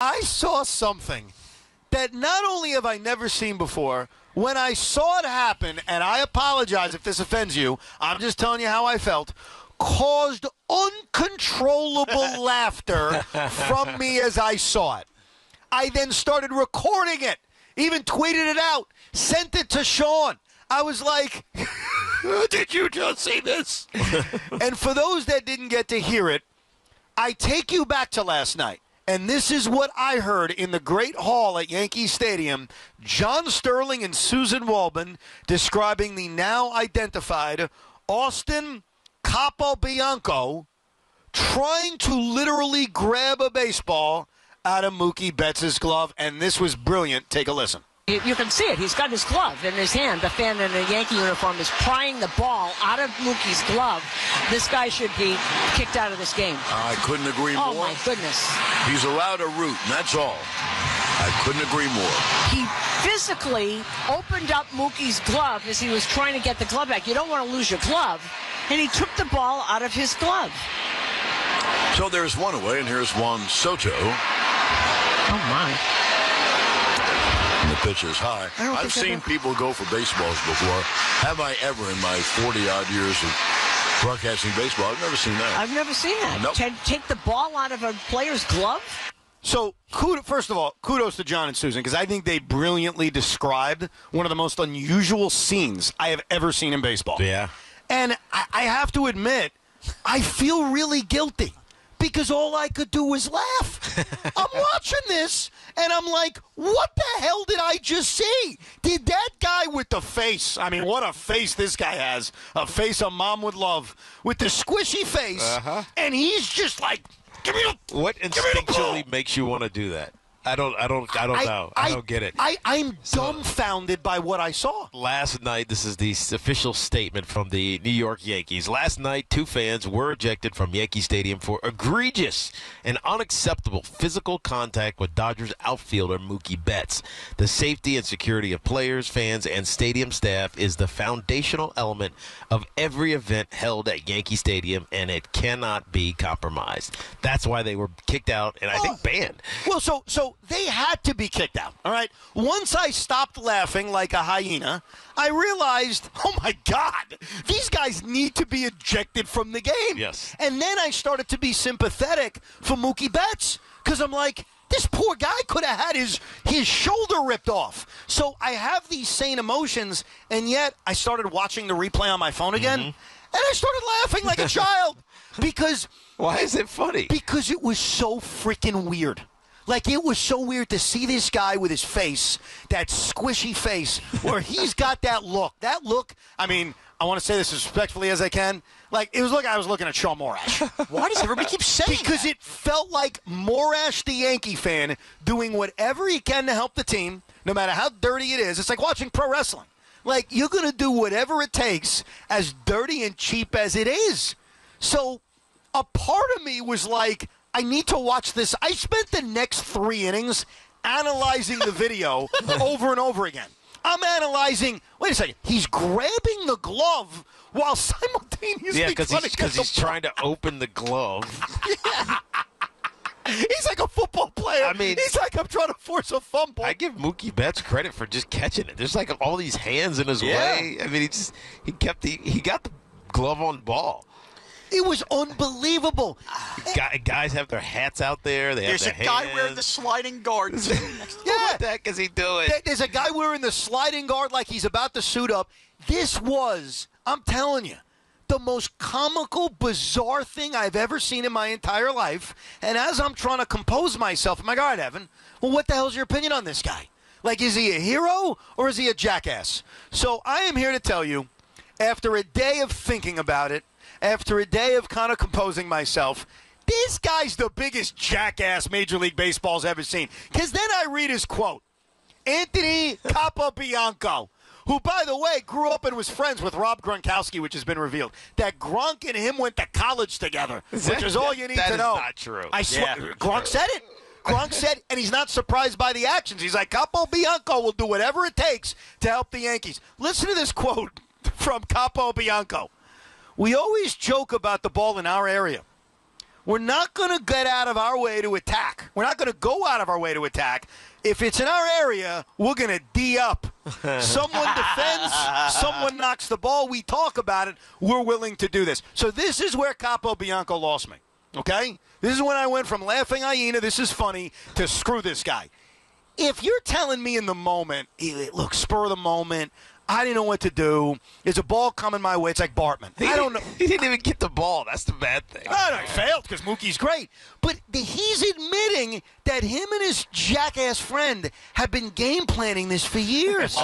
I saw something that not only have I never seen before, when I saw it happen, and I apologize if this offends you, I'm just telling you how I felt, caused uncontrollable laughter from me as I saw it. I then started recording it, even tweeted it out, sent it to Sean. I was like, did you just see this? And for those that didn't get to hear it, I take you back to last night. And this is what I heard in the Great Hall at Yankee Stadium. John Sterling and Susan Waldman describing the now identified Austin Capobianco trying to literally grab a baseball out of Mookie Betts' glove. And this was brilliant. Take a listen. You can see it. He's got his glove in his hand. The fan in a Yankee uniform is prying the ball out of Mookie's glove. This guy should be kicked out of this game. I couldn't agree more. Oh, my goodness. He's allowed a root, and that's all. I couldn't agree more. He physically opened up Mookie's glove as he was trying to get the glove back. You don't want to lose your glove. And he took the ball out of his glove. So there's one away, and here's Juan Soto. Oh, my. The pitch is high. I've seen people go for baseballs before. Have I ever in my 40-odd years of broadcasting baseball? I've never seen that. I've never seen that. Nope. Take the ball out of a player's glove? So, first of all, kudos to John and Susan, because I think they brilliantly described one of the most unusual scenes I have ever seen in baseball. Yeah. And I have to admit, I feel really guilty, because all I could do was laugh. I'm watching this, and I'm like, what the hell did I just see? Did that guy with the face, I mean, what a face this guy has, a face a mom would love, with the squishy face, and he's just like, give me the What instinctually makes you want to do that? I don't know. I don't get it. I'm dumbfounded by what I saw. Last night, this is the official statement from the New York Yankees. Last night, 2 fans were ejected from Yankee Stadium for egregious and unacceptable physical contact with Dodgers outfielder Mookie Betts. The safety and security of players, fans, and stadium staff is the foundational element of every event held at Yankee Stadium, and it cannot be compromised. That's why they were kicked out and I think banned. Well, so they had to be kicked out, all right? Once I stopped laughing like a hyena, I realized, oh, my God, these guys need to be ejected from the game. Yes. And then I started to be sympathetic for Mookie Betts, because I'm like, this poor guy could have had his shoulder ripped off. So I have these same emotions, and yet I started watching the replay on my phone again, and I started laughing like a child, because... Why is it funny? Because it was so freaking weird. Like, it was so weird to see this guy with his face, that squishy face, where he's got that look. That look, I mean, I want to say this as respectfully as I can. Like, it was like I was looking at Sean Morash. Why does everybody keep saying Because that? it felt like Morash, the Yankee fan, doing whatever he can to help the team, no matter how dirty it is. It's like watching pro wrestling. Like, you're going to do whatever it takes, as dirty and cheap as it is. So a part of me was like, I need to watch this. I spent the next 3 innings analyzing the video over and over again. I'm analyzing, wait a second, he's grabbing the glove while simultaneously because he's trying to open the glove. Yeah. He's like a football player. I mean, he's like, I'm trying to force a fumble. I give Mookie Betts credit for just catching it. There's like all these hands in his way. I mean, he got the glove on ball. It was unbelievable. Guys have their hats out there. There's a guy wearing the sliding guards. Yeah. What the heck is he doing? There's a guy wearing the sliding guard like he's about to suit up. This was, I'm telling you, the most comical, bizarre thing I've ever seen in my entire life. And as I'm trying to compose myself, I'm like, all right, Evan, well, what the hell's your opinion on this guy? Like, is he a hero or is he a jackass? So I am here to tell you, after a day of thinking about it, after a day of kind of composing myself, this guy's the biggest jackass Major League Baseball's ever seen. Because then I read his quote. Anthony Capobianco, who, by the way, grew up and was friends with Rob Gronkowski, which has been revealed. That Gronk and him went to college together, which is all you need to know. That is not true. I swear, Gronk said it. Gronk said, and he's not surprised by the actions. He's like, Capobianco will do whatever it takes to help the Yankees. Listen to this quote from Capobianco. We always joke about the ball in our area. we're not going to get out of our way to attack. We're not going to go out of our way to attack. If it's in our area, we're going to D up. Someone defends, someone knocks the ball. We talk about it. We're willing to do this. So this is where Capo Bianco lost me, okay? This is when I went from laughing hyena, this is funny, to screw this guy. If you're telling me in the moment, look, spur of the moment, I didn't know what to do. There's a ball coming my way. It's like Bartman. I don't know. He didn't even get the ball. That's the bad thing. Oh, no, he failed because Mookie's great. But he's admitting that him and his jackass friend have been game planning this for years.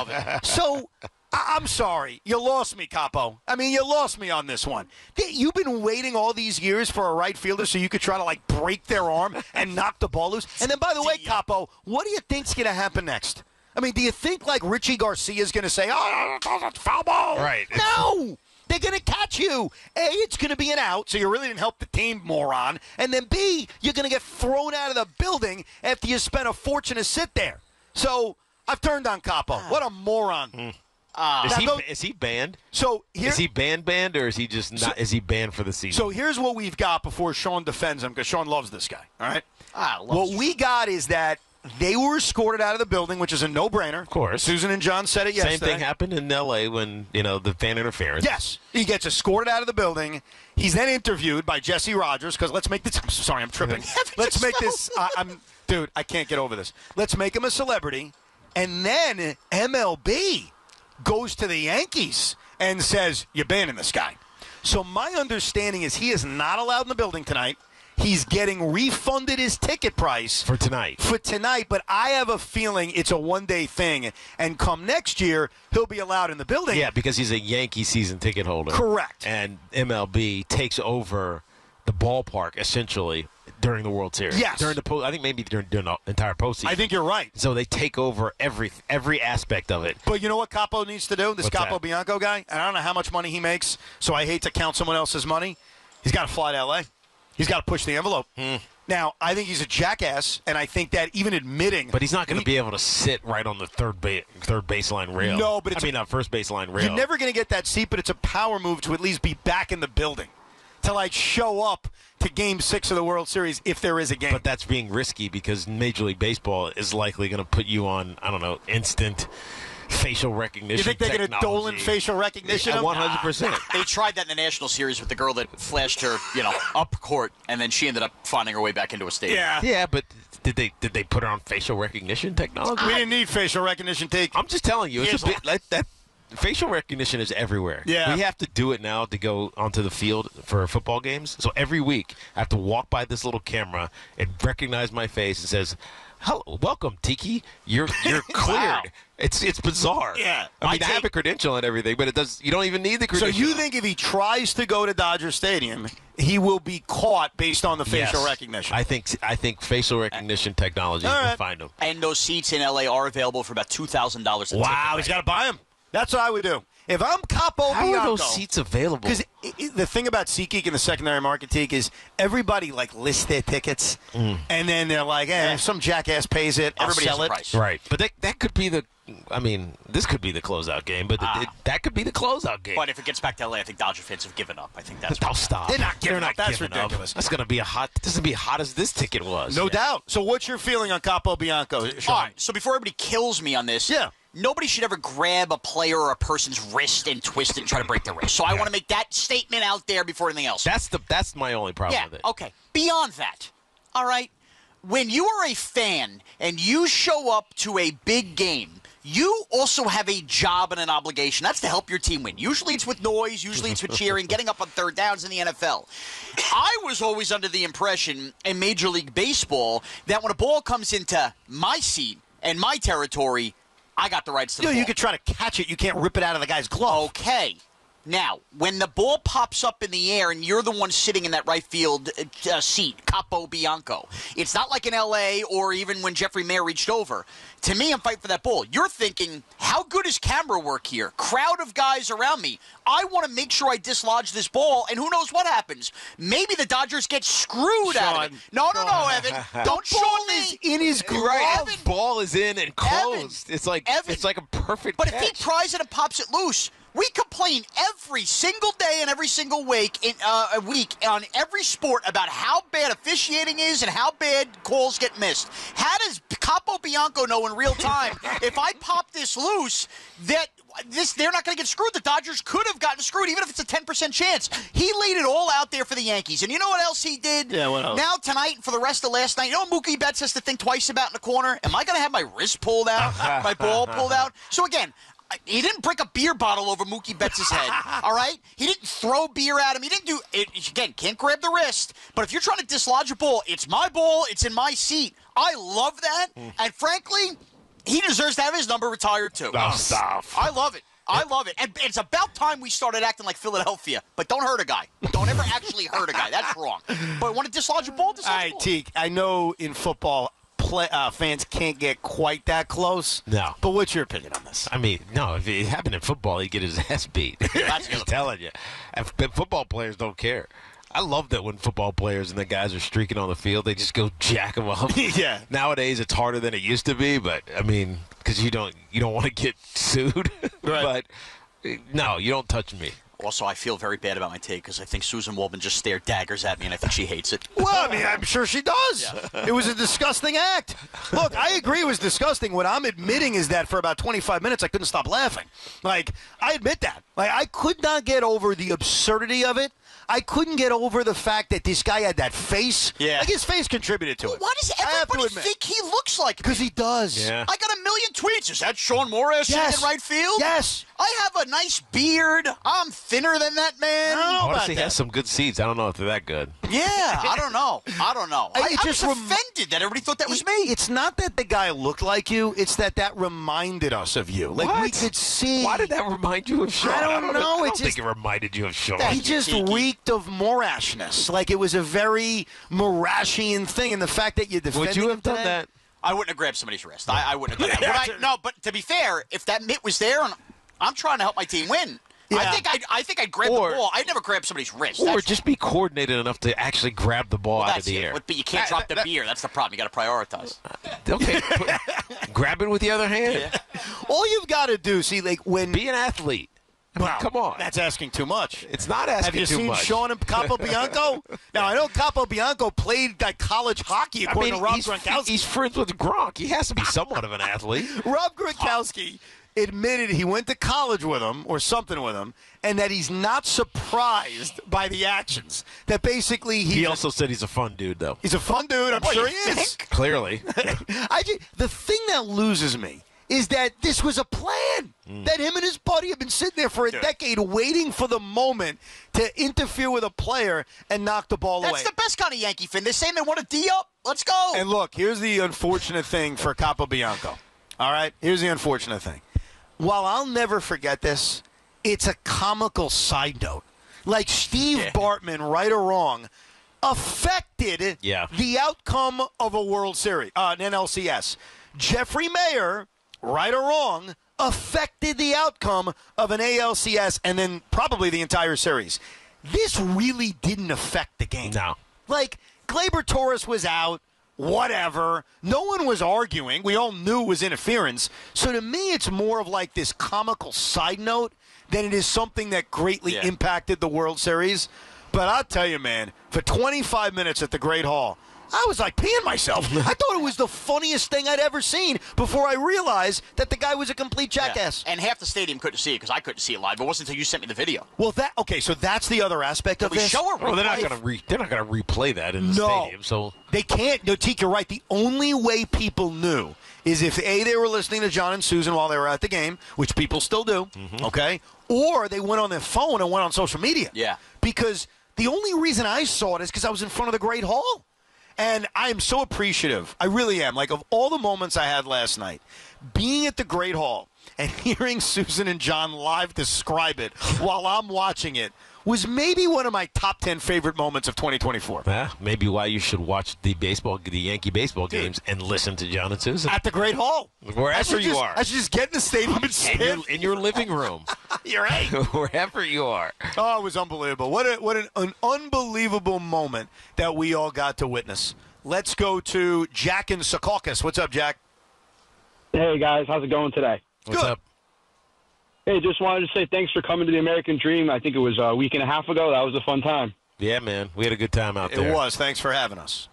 So, I'm sorry. You lost me, Capo. I mean, you lost me on this one. You've been waiting all these years for a right fielder so you could try to, like, break their arm and knock the ball loose. And then, by the way, Capo, what do you think's going to happen next? I mean, do you think, like, Richie Garcia's going to say, oh, foul ball? Right. No! They're going to catch you. A, it's going to be an out, so you really didn't help the team, moron. And then B, you're going to get thrown out of the building after you spent a fortune to sit there. So, I've turned on Capo. What a moron. Is he banned? So is he banned, or is he just not? Is he banned for the season? So here's what we've got before Sean defends him, because Sean loves this guy. All right. What we got is that they were escorted out of the building, which is a no-brainer. Of course. Susan and John said it yesterday. Same thing happened in L.A. when the fan interference. Yes, he gets escorted out of the building. He's then interviewed by Jesse Rogers, because let's make this. Sorry, I'm tripping. Let's make this. Dude, I can't get over this. Let's make him a celebrity, and then MLB goes to the Yankees and says, you're banning this guy. So my understanding is he is not allowed in the building tonight. He's getting refunded his ticket price. For tonight, but I have a feeling it's a one-day thing, and come next year, he'll be allowed in the building. Yeah, because he's a Yankee season ticket holder. Correct. And MLB takes over the ballpark, essentially, during the World Series. Yes. I think maybe during the entire postseason. I think you're right. So they take over every aspect of it. But you know what Capo needs to do? This What's Capo that? Bianco guy, and I don't know how much money he makes, so I hate to count someone else's money. He's got to fly to L.A. He's got to push the envelope. Now, I think he's a jackass, and I think that even admitting... But he's not going to be able to sit right on the third baseline rail. No, but it's first baseline rail. You're never going to get that seat, but it's a power move to at least be back in the building, to, like, show up to Game 6 of the World Series if there is a game. But that's being risky because Major League Baseball is likely going to put you on, I don't know, instant facial recognition. You think they're going to Dolan facial recognition? 100%. They tried that in the National Series with the girl that flashed her, up court, and then she ended up finding her way back into a stadium. Yeah, but did they put her on facial recognition technology? We didn't need facial recognition. I'm just telling you, it's a bit like that. Facial recognition is everywhere. Yeah. We have to do it now to go onto the field for football games. So every week, I have to walk by this little camera and recognize my face and says, "Hello, welcome, Tiki. You're cleared." Wow. It's bizarre. Yeah. I have a credential and everything, but you don't even need the So credential. you think if he tries to go to Dodger Stadium, he will be caught based on the facial Yes. recognition? I think facial recognition technology All will right. find him. And those seats in L.A. are available for about $2,000 a Wow, ticket. he's got to buy them. That's what I would do. If I'm Capo How Bianco, are those seats available? because the thing about SeatGeek and the secondary market, Teak, is everybody like lists their tickets, and then they're like, if some jackass pays it, I'll Everybody has sell a it. price. Right, but that could be the. I mean, this could be the closeout game, but that could be the closeout game. But if it gets back to L.A., I think Dodger fans have given up. I think that's I'll stop. They're not giving up. That's giving up. ridiculous. That's gonna be This is gonna be hot as this ticket was. No doubt. So what's your feeling on Capo Bianco, Sean? All right, so before everybody kills me on this, Yeah. nobody should ever grab a player or a person's wrist and twist it and try to break their wrist. So I want to make that statement out there before anything else. That's my only problem Yeah, with it. okay. Beyond that, all right, when you are a fan and you show up to a big game, you also have a job and an obligation. That's to help your team win. Usually it's with noise. Usually it's with cheering, getting up on third downs in the NFL. I was always under the impression in Major League Baseball that when a ball comes into my seat and my territory, I got the rights to the ball. You could try to catch it. You can't rip it out of the guy's glove. Okay. Now, when the ball pops up in the air and you're the one sitting in that right field seat, Capo Bianco, it's not like in L.A. or even when Jeffrey Mayer reached over. To me, I'm fighting for that ball. You're thinking, how good is camera work here? Crowd of guys around me. I want to make sure I dislodge this ball, and who knows what happens. Maybe the Dodgers get screwed out of it. No, Evan. Don't show me. In his glove. Evan, Ball is in and closed. It's like Evan. it's like a perfect But catch. if he pries it and pops it loose, We complain every single day and every single week on every sport about how bad officiating is and how bad calls get missed. How does Capo Bianco know in real time if I pop this loose that they're not going to get screwed? The Dodgers could have gotten screwed, even if it's a 10% chance. He laid it all out there for the Yankees. And you know what else he did? Yeah, what else? Now, tonight, for the rest of last night, you know what Mookie Betts has to think twice about in the corner? Am I going to have my wrist pulled out, my ball pulled out? So, again, he didn't break a beer bottle over Mookie Betts' head, all right? He didn't throw beer at him. He didn't do it. Again, can't grab the wrist. But if you're trying to dislodge a ball, it's my ball. It's in my seat. I love that. And, frankly, he deserves to have his number retired, too. Oh, stop. I love it. I love it. And it's about time we started acting like Philadelphia. But don't hurt a guy. Don't ever actually hurt a guy. That's wrong. But want to dislodge a ball? All right, Teak, I know in football fans can't get quite that close. No. But what's your opinion on this? I mean, no, if it happened in football, he'd get his ass beat. I'm just telling you. Football players don't care. I love that when football players and the guys are streaking on the field, they just go jack them up. Yeah. Nowadays, it's harder than it used to be, but, I mean, because you don't want to get sued. Right. But, no, you don't touch me. Also, I feel very bad about my take because I think Susan Waldman just stared daggers at me, and I think she hates it. Well, I mean, I'm sure she does. Yeah. It was a disgusting act. Look, I agree it was disgusting. What I'm admitting is that for about 25 minutes, I couldn't stop laughing. Like, I admit that. Like, I could not get over the absurdity of it. I couldn't get over the fact that this guy had that face. Yeah. Like, his face contributed to it. Why does everybody think he looks like me? Because he does. Yeah. I got a million tweets. Is that Sean Morris in right field? Yes. I have a nice beard. I'm thinner than that man. I don't know Honestly, about he has some good seats. I don't know if they're that good. Yeah, I don't know. I just was offended that everybody thought that was me. It's not that the guy looked like you. It's that reminded us of you. Like, What? we could see. Why did that remind you of Sean? I don't know. I It's don't think it reminded you of Sean. He just reeked of Morashness. Like, it was a very Morashian thing. And the fact that you defended Would you have him done today, that? I wouldn't have grabbed somebody's wrist. I wouldn't have done that. No, but to be fair, if that mitt was there, and I'm trying to help my team win, Yeah. I think I'd grab the ball. I'd never grab somebody's wrist. Or just be coordinated enough to actually grab the ball out of the air. But you can't drop the beer. That's the problem. You got to prioritize. Okay, grab it with the other hand. Yeah. all you've got to do, see, like, when. Be an athlete. I mean, Wow, come on. That's asking too much. It's not asking Have you too seen much. Sean and Capo Bianco? Now, I know Capo Bianco played like college hockey, according to Rob Gronkowski. He's friends with Gronk. He has to be somewhat of an athlete. Rob Gronkowski admitted he went to college with him or something with him, and that he's not surprised by the actions. That basically He also said he's a fun dude, though. he's a fun dude. I'm sure he is. Clearly. The thing that loses me is that this was a plan. That him and his buddy have been sitting there for a decade waiting for the moment to interfere with a player and knock the ball away. That's the best kind of Yankee fan. They're saying they want to D up. Let's go. And look, here's the unfortunate thing for Capo Bianco. All right? Here's the unfortunate thing. While I'll never forget this, it's a comical side note. Like Steve Bartman, right or wrong, affected the outcome of a World Series, an NLCS. Jeffrey Mayer, right or wrong, affected the outcome of an ALCS and then probably the entire series. This really didn't affect the game. No. Like, Gleyber Torres was out, whatever. No one was arguing. We all knew it was interference. So to me, it's more of like this comical side note than it is something that greatly impacted the World Series. But I'll tell you, man, for 25 minutes at the Great Hall, I was like peeing myself. I thought it was the funniest thing I'd ever seen before I realized that the guy was a complete jackass. And half the stadium couldn't see it because I couldn't see it live. It wasn't until you sent me the video. Well, so that's the other aspect of We this. show her. Well, they're not going to replay that in the stadium. So they can't. No, Teak, you're right. The only way people knew is if A, they were listening to John and Susan while they were at the game, which people still do, okay? Or they went on their phone and went on social media. Yeah. Because the only reason I saw it is because I was in front of the Great Hall. And I am so appreciative. I really am. Like, of all the moments I had last night, being at the Great Hall and hearing Susan and John live describe it while I'm watching it was maybe one of my top 10 favorite moments of 2024. maybe why you should watch the Yankee baseball games and listen to John and Susan. At the Great Hall. Wherever you are. I should just get in the stadium and stand. In your living room. You're right. Wherever you are. Oh, it was unbelievable. What an unbelievable moment that we all got to witness. Let's go to Jack in Secaucus. What's up, Jack? Hey, guys. How's it going today? What's Good. up? Hey, just wanted to say thanks for coming to the American Dream. I think it was a week and a half ago. That was a fun time. Yeah, man. We had a good time out there. It was. Thanks for having us.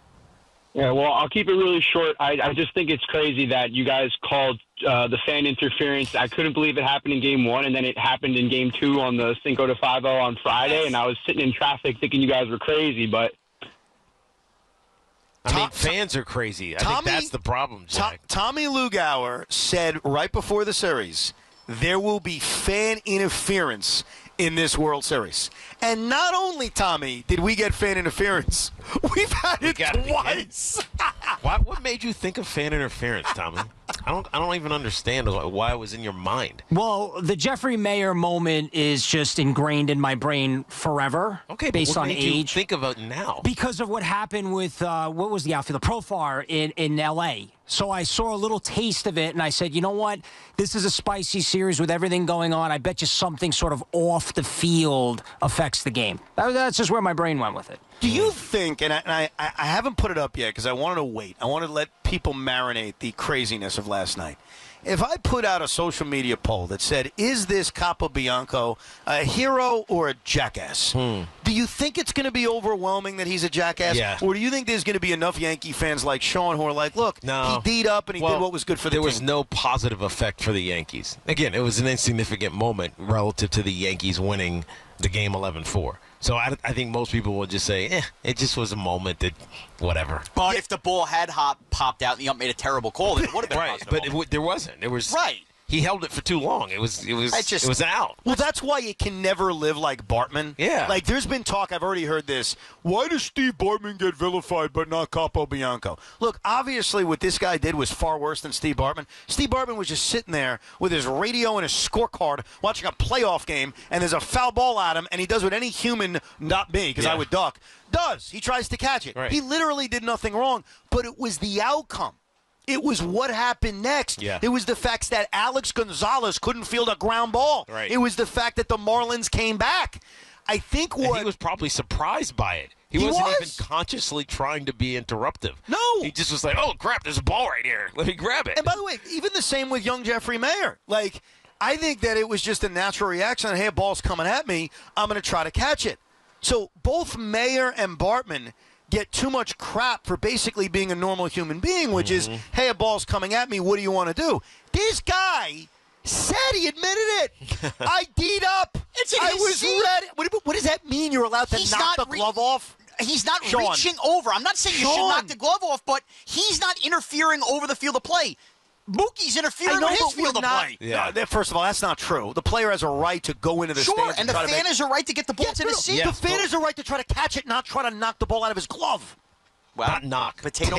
Yeah, well, I'll keep it really short. I just think it's crazy that you guys called the fan interference. I couldn't believe it happened in Game 1, and then it happened in Game 2 on the Cinco de 5-0 on Friday, and I was sitting in traffic thinking you guys were crazy, but... I mean, fans are crazy. I think that's the problem, Jack. Tommy Lugauer said right before the series, there will be fan interference in this World Series. And not only, Tommy, did we get fan interference, we've had it twice. What made you think of fan interference, Tommy? I don't even understand why it was in your mind. Well, the Jeffrey Mayer moment is just ingrained in my brain forever. Okay, based but what on made age. you think of it now? Because of what happened with what was the outfielder, Profar in L.A. So I saw a little taste of it, and I said, you know what? This is a spicy series with everything going on. I bet you something sort of off the field affects the game. That's just where my brain went with it. Do you think, and I haven't put it up yet because I wanted to wait. I wanted to let people marinate the craziness of last night. If I put out a social media poll that said, is this Capobianco a hero or a jackass? Do you think it's going to be overwhelming that he's a jackass? Yeah. Or do you think there's going to be enough Yankee fans like Sean who are like, look, he D'd up and he did what was good for the team? There was no positive effect for the Yankees. Again, it was an insignificant moment relative to the Yankees winning the game 11-4. So I think most people would just say, it just was a moment that, whatever. But if the ball had popped out and the ump made a terrible call, then it would have been right. But there wasn't. It was right. He held it for too long. It was an out. Well, that's why it can never live like Bartman. Yeah. Like, there's been talk, I've already heard this, why does Steve Bartman get vilified but not Capobianco? Look, obviously what this guy did was far worse than Steve Bartman. Steve Bartman was just sitting there with his radio and his scorecard watching a playoff game, and there's a foul ball at him, and he does what any human, not me, because I would duck, does. He tries to catch it. Right. He literally did nothing wrong, but it was the outcome. It was what happened next. Yeah. It was the fact that Alex Gonzalez couldn't field a ground ball. Right. It was the fact that the Marlins came back. I think And he was probably surprised by it. He wasn't even consciously trying to be interruptive. No. He just was like, oh, crap, there's a ball right here. Let me grab it. And by the way, even the same with young Jeffrey Mayer. Like, I think that it was just a natural reaction. Hey, a ball's coming at me. I'm going to try to catch it. So both Mayer and Bartman get too much crap for basically being a normal human being, which is, hey, a ball's coming at me, what do you want to do? This guy said, he admitted it. I D'd up. I was ready. What does that mean? You're allowed to knock the glove off? He's not reaching over. I'm not saying you should knock the glove off, but he's not interfering over the field of play. Mookie's interfering with his field of play. Yeah. No, first of all, that's not true. The player has a right to go into the stands. And the fan has a right to get the ball to the seat. The fan has a right to try to catch it, not try to knock the ball out of his glove. Well, not knock. Potato.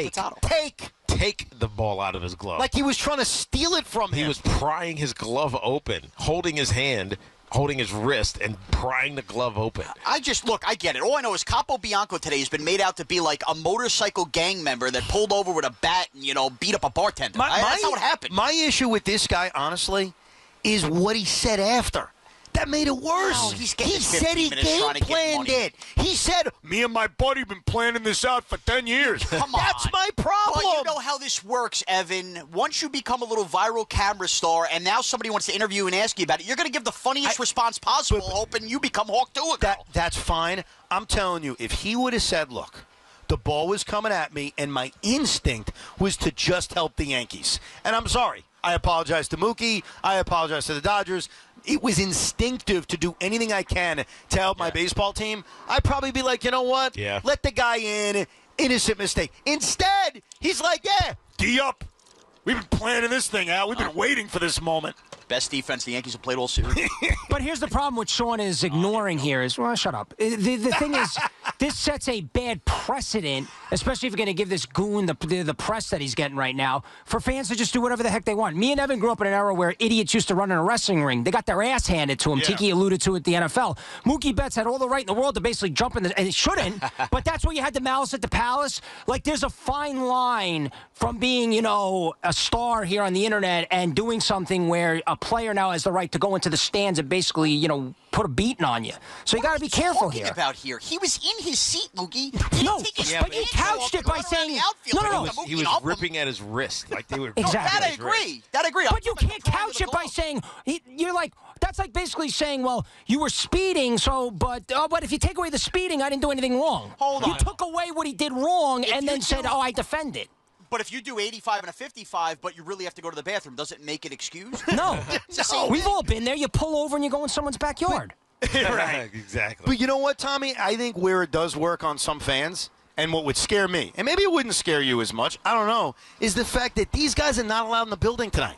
Take the ball out of his glove. Like he was trying to steal it from him. He was prying his glove open, holding his hand, holding his wrist, and prying the glove open. I get it. All I know is Capobianco today has been made out to be like a motorcycle gang member that pulled over with a bat and, beat up a bartender. That's not what happened. My issue with this guy, honestly, is what he said after. That made it worse. Oh, he said he game planned it. He said, me and my buddy been planning this out for 10 years. Come on. That's my problem. Well, you know how this works, Evan. Once you become a little viral camera star and now somebody wants to interview and ask you about it, you're going to give the funniest response possible, hoping you become Hawk Tuagal. That's fine. I'm telling you, if he would have said, look, the ball was coming at me, and my instinct was to just help the Yankees. And I'm sorry. I apologize to Mookie. I apologize to the Dodgers. It was instinctive to do anything I can to help my baseball team. I'd probably be like, you know what? Yeah. Let the guy in. Innocent mistake. Instead, he's like, yeah, D up. We've been planning this thing out. We've been waiting for this moment. Best defense the Yankees have played all series. But here's the problem what Sean is ignoring here is, well, shut up. The thing is, this sets a bad precedent, especially if you're going to give this goon the press that he's getting right now, for fans to just do whatever the heck they want. Me and Evan grew up in an era where idiots used to run in a wrestling ring. They got their ass handed to them. Yeah. Tiki alluded to it at the NFL. Mookie Betts had all the right in the world to basically jump in, and he shouldn't, but that's where you had the malice at the palace. Like, there's a fine line from being, a star here on the internet and doing something where a player now has the right to go into the stands and basically, put a beating on you. So you got to be careful here. What are you talking about here? He was in his seat, Mookie. But he couched it by saying, no. He was ripping at his wrist like they were. Exactly. That I agree. But you can't couch it by saying, you're like, That's like basically saying, well, you were speeding, but if you take away the speeding, I didn't do anything wrong. Hold on. You took away what he did wrong and then said, I defend it. But if you do 85 and a 55, but you really have to go to the bathroom, does it make it excused? No. We've all been there. You pull over and you go in someone's backyard. Right. Exactly. But you know what, Tommy? I think where it does work on some fans, and what would scare me, and maybe it wouldn't scare you as much, I don't know, is the fact that these guys are not allowed in the building tonight.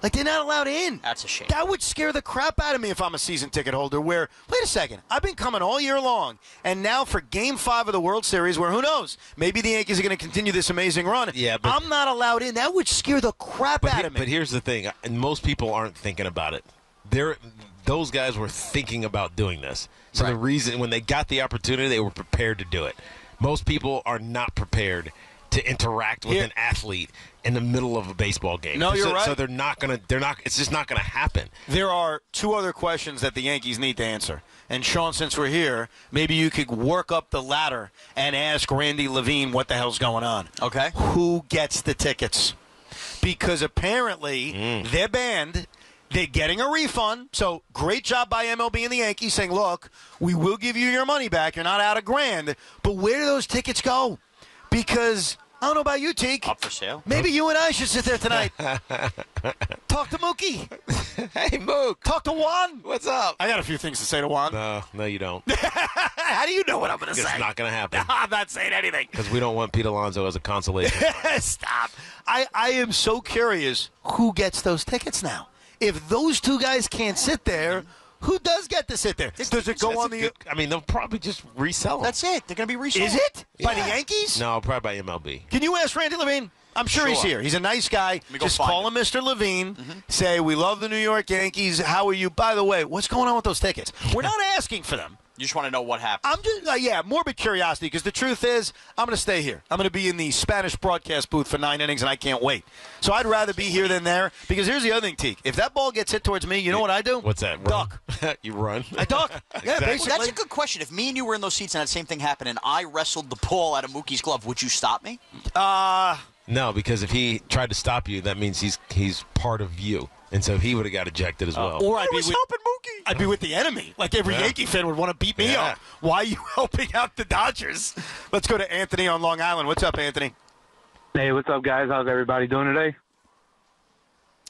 Like, they're not allowed in. That's a shame. That would scare the crap out of me if I'm a season ticket holder where, wait a second, I've been coming all year long, and now for Game 5 of the World Series where, who knows, maybe the Yankees are going to continue this amazing run. Yeah, but I'm not allowed in. That would scare the crap out of me. But here's the thing, and most people aren't thinking about it. Those guys were thinking about doing this. So the reason, when they got the opportunity, they were prepared to do it. Most people are not prepared to interact with an athlete in the middle of a baseball game. No, you're right. So it's just not gonna happen. There are two other questions that the Yankees need to answer. And Sean, since we're here, maybe you could work up the ladder and ask Randy Levine what the hell's going on. Okay. Who gets the tickets? Because apparently they're banned. They're getting a refund. So great job by MLB and the Yankees saying, look, we will give you your money back. You're not out of $1,000. But where do those tickets go? Because I don't know about you, Teak. Up for sale. Maybe you and I should sit there tonight. Talk to Mookie. Hey, Mook. Talk to Juan. What's up? I got a few things to say to Juan. No, you don't. How do you know what I'm going to say? It's not going to happen. I'm not saying anything. Because we don't want Pete Alonso as a consolation. Stop. I am so curious who gets those tickets now. If those two guys can't sit there, who does get to sit there? Does it go on the... I mean, they'll probably just resell them. That's it. They're going to be resold. Is it? Yeah. By the Yankees? No, probably by MLB. Can you ask Randy Levine? I'm sure he's here. He's a nice guy. Just call him Mr. Levine. Say, we love the New York Yankees. How are you? By the way, what's going on with those tickets? We're not asking for them. You just want to know what happened. I'm just, morbid curiosity, because the truth is, I'm going to stay here. I'm going to be in the Spanish broadcast booth for 9 innings, and I can't wait. So I'd rather be here than there, because here's the other thing, Teak. If that ball gets hit towards me, you know what I do? What's that? Duck. You run? I duck. Yeah, basically. Well, that's a good question. If me and you were in those seats and that same thing happened and I wrestled the ball out of Mookie's glove, would you stop me? No, because if he tried to stop you, that means he's part of you. And so he would have got ejected as well. Or I'd be helping Mookie. I'd be with the enemy. Like every Yankee fan would want to beat me up. Why are you helping out the Dodgers? Let's go to Anthony on Long Island. What's up, Anthony? Hey, what's up, guys? How's everybody doing today?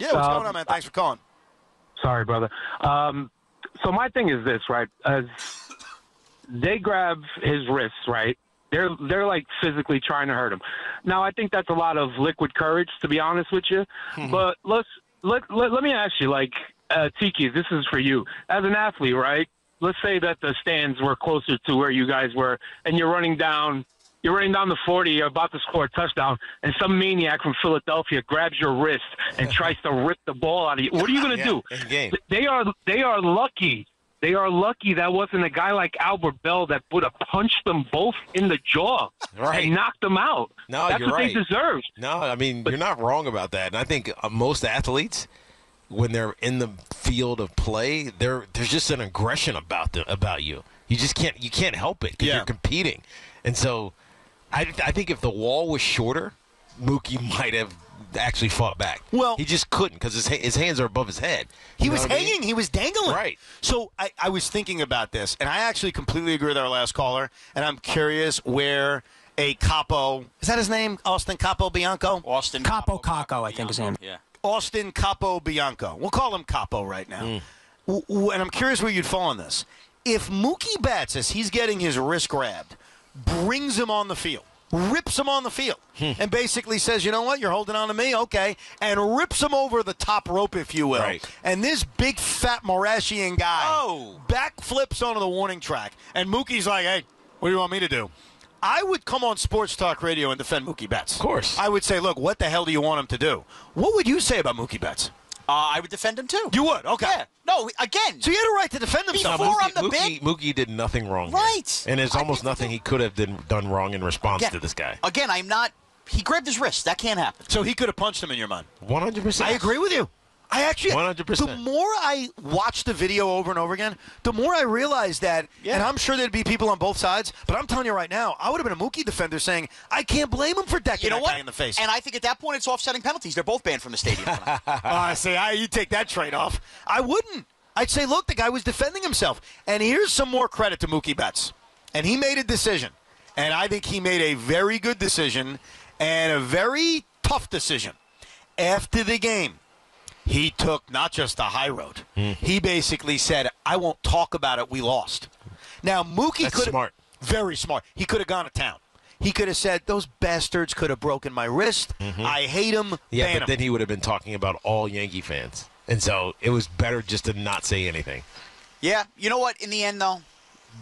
Yeah, what's going on, man? Thanks for calling. Sorry, brother. So my thing is this, right? As they grab his wrists, right? They're like physically trying to hurt him. Now, I think that's a lot of liquid courage, to be honest with you. But let me ask you, like, Tiki, this is for you. As an athlete, right? Let's say that the stands were closer to where you guys were, and you're running down the 40, you're about to score a touchdown, and some maniac from Philadelphia grabs your wrist and tries to rip the ball out of you. What are you going to do? They are lucky. They are lucky that wasn't a guy like Albert Bell that would have punched them both in the jaw and knocked them out. No, that's you're what right. they deserve. No, I mean, you're not wrong about that. And I think most athletes, when they're in the field of play, there's just an aggression about you. You just can't help it because you're competing. And so I think if the wall was shorter, Mookie might have actually fought back. Well, he just couldn't because his hands are above his head. He was hanging. He was dangling. Right. So I was thinking about this, and I actually completely agree with our last caller, and I'm curious where a Capo, is that his name? Austin Capo Bianco? Austin Capo, I think his name. Yeah. Austin Capo Bianco. We'll call him Capo right now. And I'm curious where you'd fall on this. If Mookie Betts, as he's getting his wrist grabbed, brings him on the field, rips him on the field, and basically says, you know what, you're holding on to me? Okay. And rips him over the top rope, if you will. Right. And this big, fat Morashian guy backflips onto the warning track. And Mookie's like, hey, what do you want me to do? I would come on Sports Talk Radio and defend Mookie Betts. Of course. I would say, look, what the hell do you want him to do? What would you say about Mookie Betts? I would defend him, too. You would? Okay. Yeah. No, again. So he had a right to defend himself. Mookie did nothing wrong. Right. Here. And there's almost nothing he could have done wrong in response to this guy. Again, he grabbed his wrist. That can't happen. So he could have punched him in your mind. 100%. I agree with you. I actually, 100%. The more I watch the video over and over again, the more I realize that, and I'm sure there'd be people on both sides, but I'm telling you right now, I would have been a Mookie defender saying, I can't blame him for decking that guy in the face. And I think at that point it's offsetting penalties. They're both banned from the stadium. See, you take that trade off. I wouldn't. I'd say, look, the guy was defending himself. And here's some more credit to Mookie Betts. And he made a decision. And I think he made a very good decision and a very tough decision. After the game, he took not just the high road. He basically said, I won't talk about it. We lost. Now, Mookie could have. Smart. Very smart. He could have gone to town. He could have said, those bastards could have broken my wrist. I hate them. Yeah, but them. then he would have been talking about all Yankee fans. And so it was better just to not say anything. Yeah, you know what? In the end, though,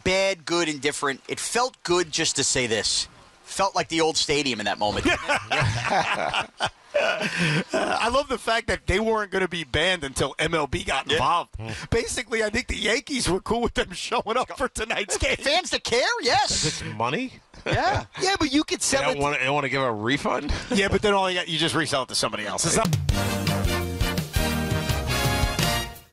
bad, good, indifferent. It felt good just to say this. Felt like the old stadium in that moment. I love the fact that they weren't going to be banned until MLB got involved. Basically, I think the Yankees were cool with them showing up for tonight's game. Fans that care, yes. It's money? Yeah. Yeah, but you could sell They don't want to give a refund? Yeah, but then you just resell it to somebody else. It's not-